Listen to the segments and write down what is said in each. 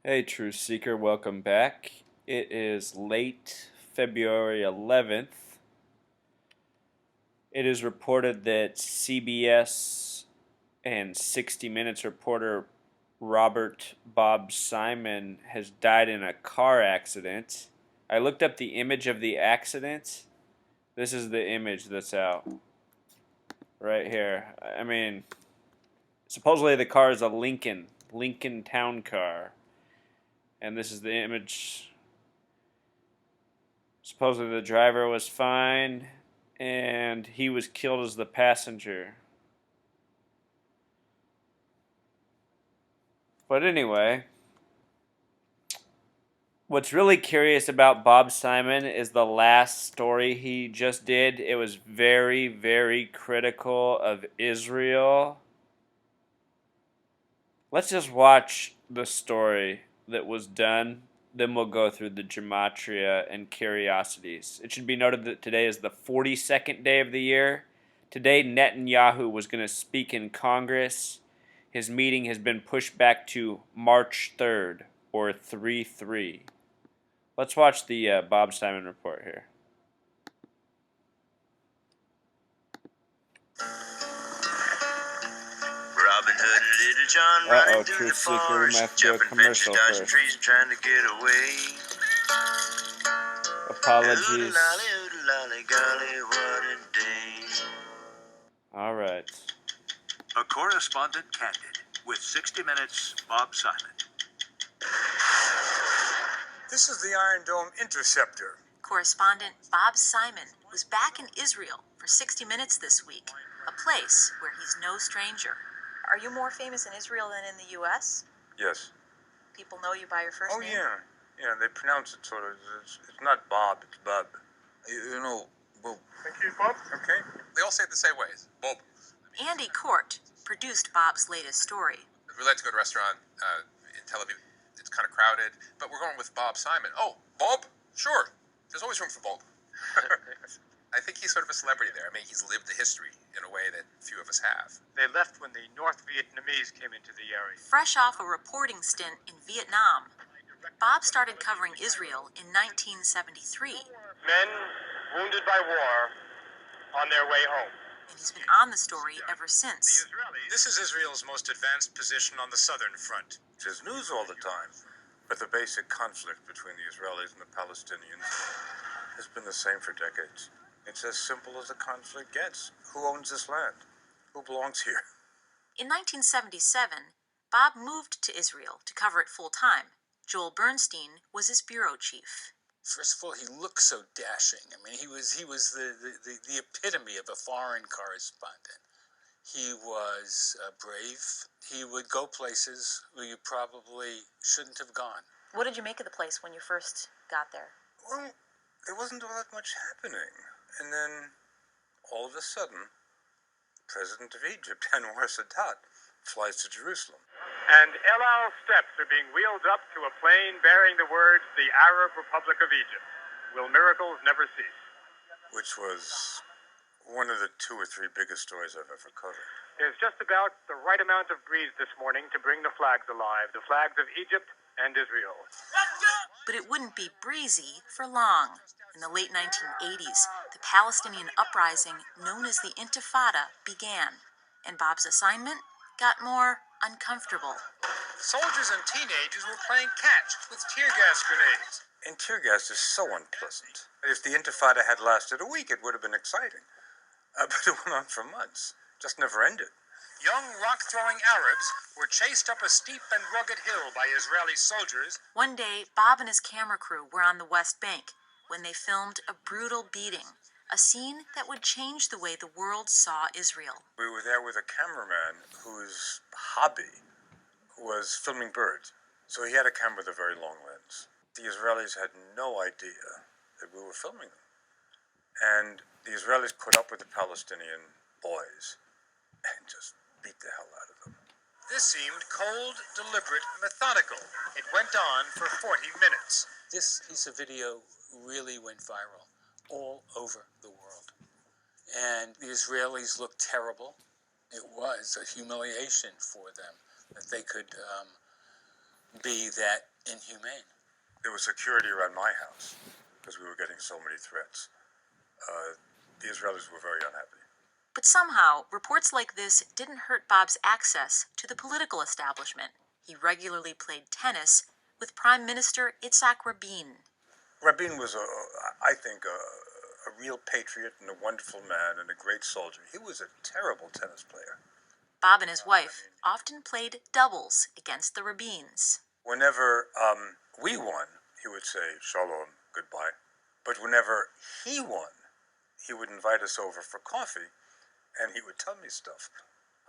Hey, Truth Seeker, welcome back. It is late February 11th. It is reported that CBS and 60 Minutes reporter Robert Bob Simon has died in a car accident. I looked up the image of the accident. This is the image that's out right here. I mean, supposedly the car is a Lincoln Town car. And this is the image. Supposedly the driver was fine, and he was killed as the passenger. But anyway, what's really curious about Bob Simon is the last story he just did. It was very, very critical of Israel. Let's just watch the story that was done. Then we'll go through the gematria and curiosities. It should be noted that today is the 42nd day of the year. Today, Netanyahu was going to speak in Congress. His meeting has been pushed back to March 3rd, or 3/3. Let's watch the Bob Simon report here. Robin Hood and Little John running through the forest, jumping fences, dodging trees, and trying to get away. Apologies. Oodle-lolly, golly, what a day. All right. A correspondent candid with 60 Minutes Bob Simon. This is the Iron Dome Interceptor. Correspondent Bob Simon was back in Israel for 60 Minutes this week, a place where he's no stranger. Are you more famous in Israel than in the U.S.? Yes. People know you by your first name? Yeah, they pronounce it sort of, it's not Bob, it's Bub. You know, Bob. Thank you, Bob. Okay. They all say it the same way. It's Bob. Andy Court produced Bob's latest story. We like to go to a restaurant in Tel Aviv. It's kind of crowded, but we're going with Bob Simon. Oh, Bob? Sure. There's always room for Bob. I think he's sort of a celebrity there. I mean, he's lived the history in a way that few of us have. They left when the North Vietnamese came into the area. Fresh off a reporting stint in Vietnam, Bob started covering Israel in 1973. Men wounded by war on their way home. And he's been on the story ever since. This is Israel's most advanced position on the southern front. There's news all the time, but the basic conflict between the Israelis and the Palestinians has been the same for decades. It's as simple as a conflict gets. Who owns this land? Who belongs here? In 1977, Bob moved to Israel to cover it full-time. Joel Bernstein was his bureau chief. First of all, he looked so dashing. I mean, he was the epitome of a foreign correspondent. He was brave. He would go places where you probably shouldn't have gone. What did you make of the place when you first got there? Well, there wasn't all that much happening. And then, all of a sudden, President of Egypt, Anwar Sadat, flies to Jerusalem. And El Al steps are being wheeled up to a plane bearing the words, "The Arab Republic of Egypt. Will miracles never cease?" Which was one of the 2 or 3 biggest stories I've ever covered. There's just about the right amount of breeze this morning to bring the flags alive, the flags of Egypt and Israel. But it wouldn't be breezy for long. In the late 1980s, the Palestinian uprising known as the Intifada began, and Bob's assignment got more uncomfortable. Soldiers and teenagers were playing catch with tear gas grenades. And tear gas is so unpleasant. If the Intifada had lasted a week, it would have been exciting. But it went on for months. Just never ended. Young rock-throwing Arabs were chased up a steep and rugged hill by Israeli soldiers. One day, Bob and his camera crew were on the West Bank when they filmed a brutal beating, a scene that would change the way the world saw Israel. We were there with a cameraman whose hobby was filming birds. So he had a camera with a very long lens. The Israelis had no idea that we were filming them. And the Israelis put up with the Palestinian boys and just beat the hell out of them. This seemed cold, deliberate, methodical. It went on for 40 minutes. This piece of video really went viral all over the world. And the Israelis looked terrible. It was a humiliation for them that they could be that inhumane. There was security around my house because we were getting so many threats. The Israelis were very unhappy. But somehow, reports like this didn't hurt Bob's access to the political establishment. He regularly played tennis with Prime Minister Yitzhak Rabin. Rabin was, I think, a real patriot and a wonderful man and a great soldier. He was a terrible tennis player. Bob and his wife often played doubles against the Rabins. Whenever we won, he would say, "Shalom, goodbye." But whenever he won, he would invite us over for coffee, and he would tell me stuff.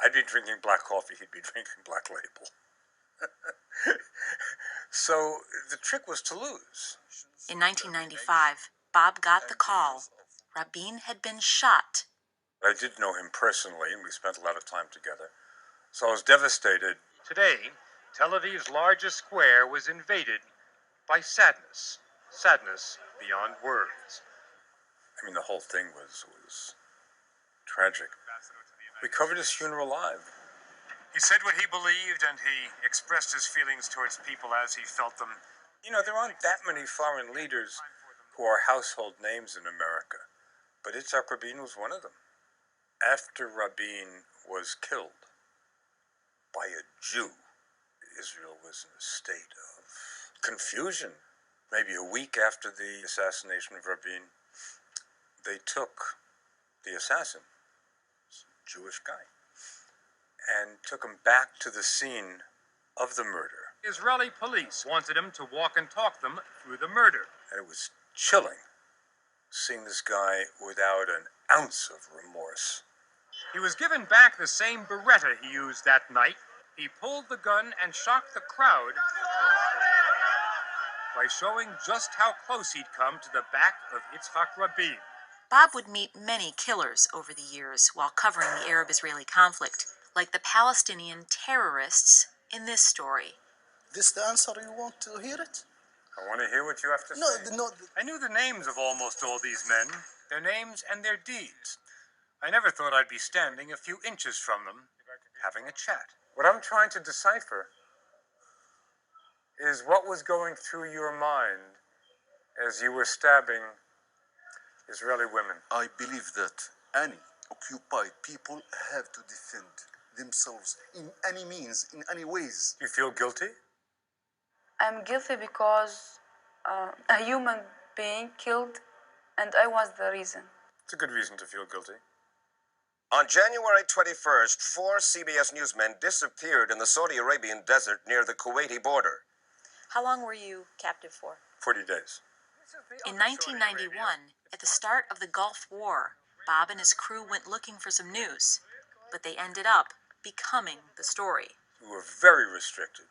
I'd be drinking black coffee, he'd be drinking Black Label. So the trick was to lose. In 1995, Bob got the call. Rabin had been shot. I did know him personally, and we spent a lot of time together. So I was devastated. Today, Tel Aviv's largest square was invaded by sadness. Sadness beyond words. I mean, the whole thing was tragic. We covered his funeral live. He said what he believed, and he expressed his feelings towards people as he felt them. You know, there aren't that many foreign leaders who are household names in America, but Yitzhak Rabin was one of them. After Rabin was killed by a Jew, Israel was in a state of confusion. Maybe a week after the assassination of Rabin, they took the assassin, a Jewish guy, and took him back to the scene of the murder. Israeli police wanted him to walk and talk them through the murder. And it was chilling seeing this guy without an ounce of remorse. He was given back the same Beretta he used that night. He pulled the gun and shocked the crowd by showing just how close he'd come to the back of Yitzhak Rabin. Bob would meet many killers over the years while covering the Arab-Israeli conflict, like the Palestinian terrorists in this story. This the answer you want to hear it? I want to hear what you have to say. I knew the names of almost all these men, their names and their deeds. I never thought I'd be standing a few inches from them, having a chat. What I'm trying to decipher is what was going through your mind as you were stabbing Israeli women. I believe that any occupied people have to defend themselves in any means, in any ways. Do you feel guilty? I'm guilty because a human being killed, and I was the reason. It's a good reason to feel guilty. On January 21st, 4 CBS newsmen disappeared in the Saudi Arabian desert near the Kuwaiti border. How long were you captive for? 40 days. In 1991, at the start of the Gulf War, Bob and his crew went looking for some news, but they ended up becoming the story. We were very restricted.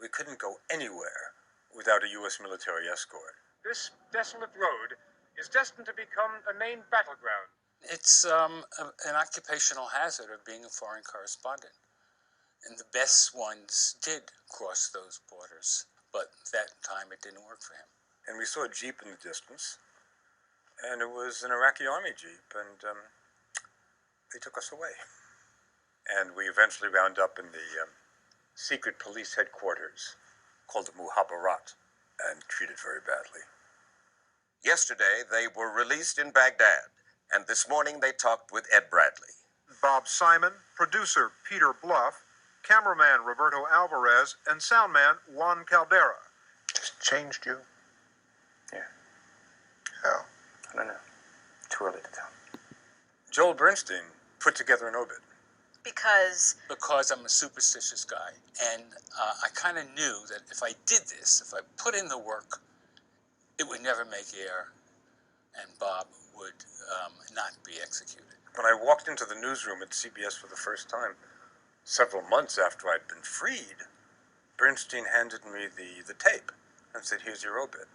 We couldn't go anywhere without a U.S. military escort. This desolate road is destined to become a main battleground. It's an occupational hazard of being a foreign correspondent. And the best ones did cross those borders, but that time it didn't work for him. And we saw a Jeep in the distance, and it was an Iraqi army Jeep, and they took us away. And we eventually wound up in the secret police headquarters called the Muhabbarat, and treated very badly. Yesterday, they were released in Baghdad, and this morning they talked with Ed Bradley. Bob Simon, producer Peter Bluff, cameraman Roberto Alvarez, and soundman Juan Caldera. Just changed you? Yeah. How? I don't know. Too early to tell. Joel Bernstein put together an obit. Because I'm a superstitious guy, and I kind of knew that if I did this, if I put in the work, it would never make air, and Bob would not be executed. When I walked into the newsroom at CBS for the first time, several months after I'd been freed, Bernstein handed me the tape and said, "Here's your obit."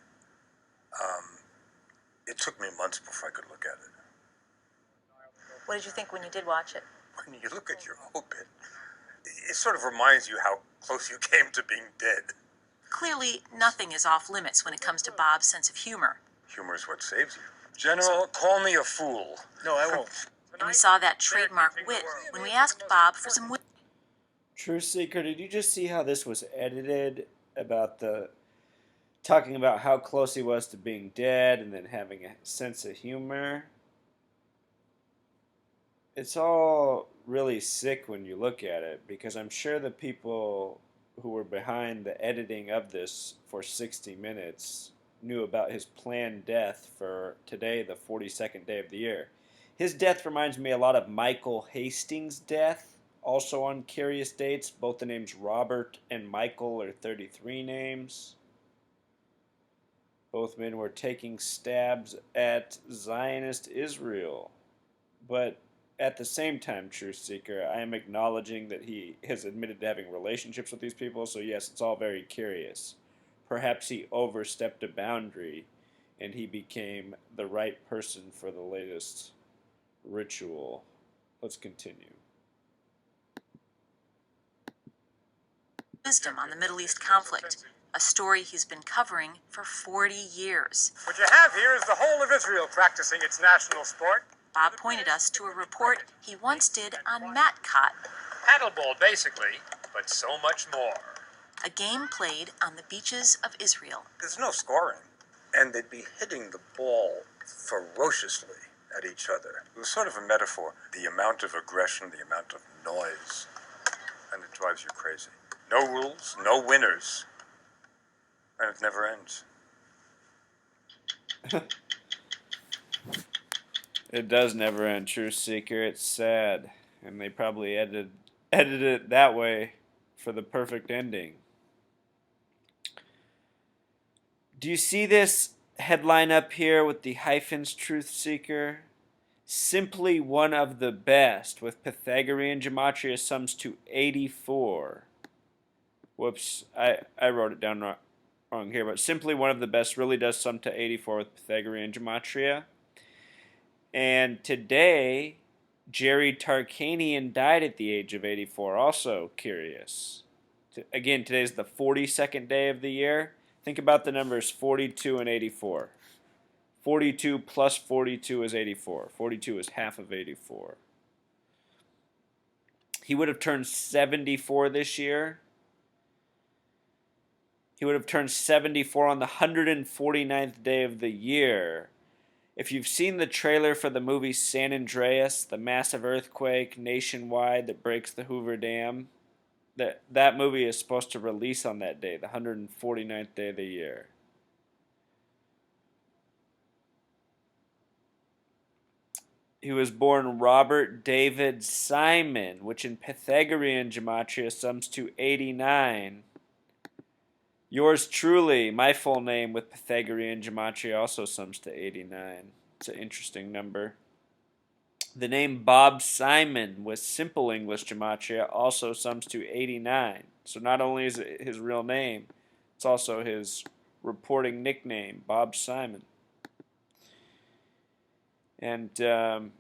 It took me months before I could look at it. what did you think when you did watch it? When you look at your obit, it sort of reminds you how close you came to being dead. Clearly, nothing is off limits when it comes to Bob's sense of humor. Humor is what saves you. General, call me a fool. No, I won't. And we saw that trademark wit when we asked Bob for some wit. True Seeker, did you just see how this was edited about talking about how close he was to being dead and then having a sense of humor. It's all really sick when you look at it, because I'm sure the people who were behind the editing of this for 60 Minutes knew about his planned death for today, the 42nd day of the year. His death reminds me a lot of Michael Hastings' death, also on curious dates. Both the names Robert and Michael are 33 names. Both men were taking stabs at Zionist Israel. But at the same time, Truth Seeker, I am acknowledging that he has admitted to having relationships with these people, so yes, it's all very curious. Perhaps he overstepped a boundary and he became the right person for the latest ritual. Let's continue. Wisdom on the Middle East conflict, a story he's been covering for 40 years. What you have here is the whole of Israel practicing its national sport. Bob pointed us to a report he once did on Matcott, Paddleball, basically, but so much more. a game played on the beaches of Israel. There's no scoring. And they'd be hitting the ball ferociously at each other. It was sort of a metaphor. The amount of aggression, the amount of noise. And it drives you crazy. No rules, no winners. And it never ends. It does never end, Truth Seeker. It's sad. And they probably edited it that way for the perfect ending. Do you see this headline up here with the hyphens, Truth Seeker? Simply one of the best, with Pythagorean gematria sums to 84. Whoops, I wrote it down wrong here, but simply one of the best really does sum to 84 with Pythagorean gematria. And today, Jerry Tarkanian died at the age of 84. Also curious. Again, today's the 42nd day of the year. Think about the numbers 42 and 84. 42 plus 42 is 84. 42 is half of 84. He would have turned 74 this year. He would have turned 74 on the 149th day of the year. If you've seen the trailer for the movie San Andreas, the massive earthquake nationwide that breaks the Hoover Dam, that movie is supposed to release on that day, the 149th day of the year. He was born Robert David Simon, which in Pythagorean gematria sums to 89. Yours truly, my full name with Pythagorean gematria also sums to 89. It's an interesting number. The name Bob Simon with simple English gematria also sums to 89. So not only is it his real name, it's also his reporting nickname, Bob Simon. And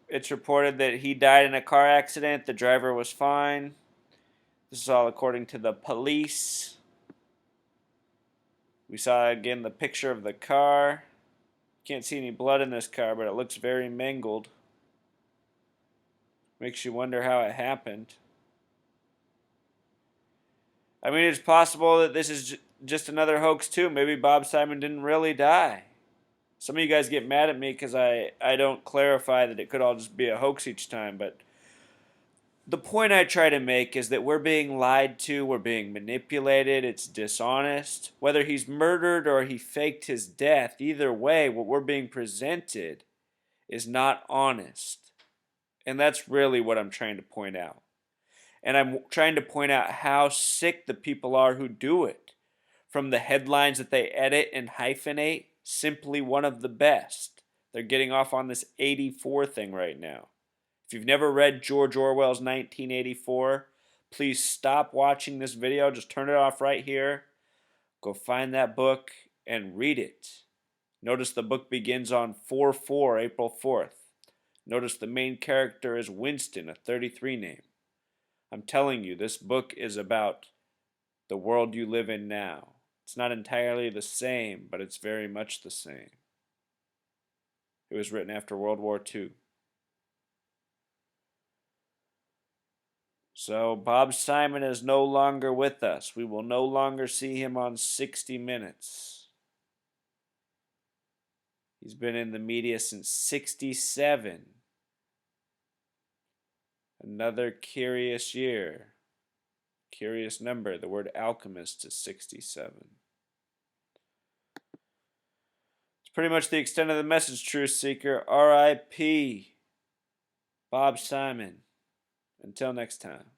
it's reported that he died in a car accident. The driver was fine. This is all according to the police. We saw again the picture of the car. Can't see any blood in this car, but it looks very mangled. Makes you wonder how it happened. I mean, it's possible that this is just another hoax too. Maybe Bob Simon didn't really die. Some of you guys get mad at me because I don't clarify that it could all just be a hoax each time, but the point I try to make is that we're being lied to, we're being manipulated, it's dishonest. Whether he's murdered or he faked his death, either way, what we're being presented is not honest. And that's really what I'm trying to point out. And I'm trying to point out how sick the people are who do it. From the headlines that they edit and hyphenate, simply one of the best. They're getting off on this 84 thing right now. If you've never read George Orwell's 1984, please stop watching this video. Just turn it off right here. Go find that book and read it. Notice the book begins on 4/4, April 4th. Notice the main character is Winston, a 33 name. I'm telling you, this book is about the world you live in now. It's not entirely the same, but it's very much the same. It was written after World War II. So Bob Simon is no longer with us. We will no longer see him on 60 Minutes. He's been in the media since 67. Another curious year. Curious number. The word alchemist is 67. It's pretty much the extent of the message, Truth Seeker. R.I.P. Bob Simon. Until next time.